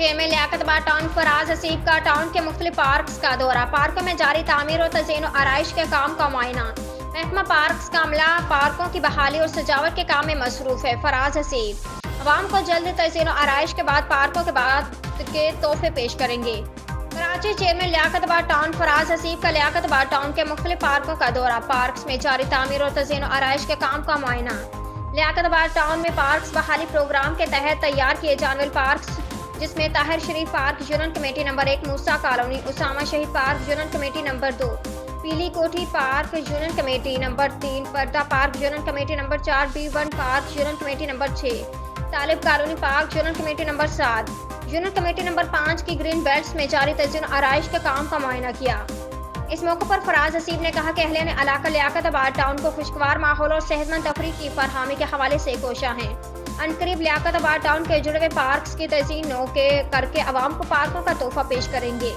Chairman Liaquat आबाद town Faraz Haseeb का town के मुख्तलिफ पार्क्स का दौरा, पार्कों में जारी तामीर और तज़ीन और आराइश के काम का मुआयना। महकमा पार्क्स का अमला पार्कों की बहाली और सजावट के काम में मसरूफ है। फराज हसीब अवाम को जल्द तज़ीन और आराइश के बाद पार्कों के बाद के तोहफे पेश करेंगे। कराची चेयरमैन लियाकत आबाद टाउन फराज हसीब का लियाकत आबाद टाउन के मुख्तलिफ पार्कों का दौरा, पार्क्स में जारी तामीर और तज़ीन और आराइश के काम का मुआयना। लियाकत आबाद टाउन में पार्क्स बहाली प्रोग्राम के तहत तैयार किए जाने वाले पार्क्स, जिसमें ताहिर शरीफ पार्क यूनियन कमेटी नंबर 1 मूसा कॉलोनी, उसामा शहीद पार्क यूनियन कमेटी नंबर 2, पीली कोठी park union committee number 3, Parda park union committee number 4, B1 park union committee number 6, Talib colony park union committee number 7, union committee number 5 की green belts में जारी तज़ीन आराइश के काम का मुआयना किया। इस मौके पर फराज हसीब ने कहा कि अहले ने इलाका लियाकत आबाद टाउन को खुशगवार माहौल और सेहतमंद तफरीह की फरहमी के हवाले से कोशा हैं। अनकरीब लियाकत आबाद टाउन के जुड़े हुए पार्क्स की तज़ीन करके अवाम को पार्कों का तोहफा पेश करेंगे।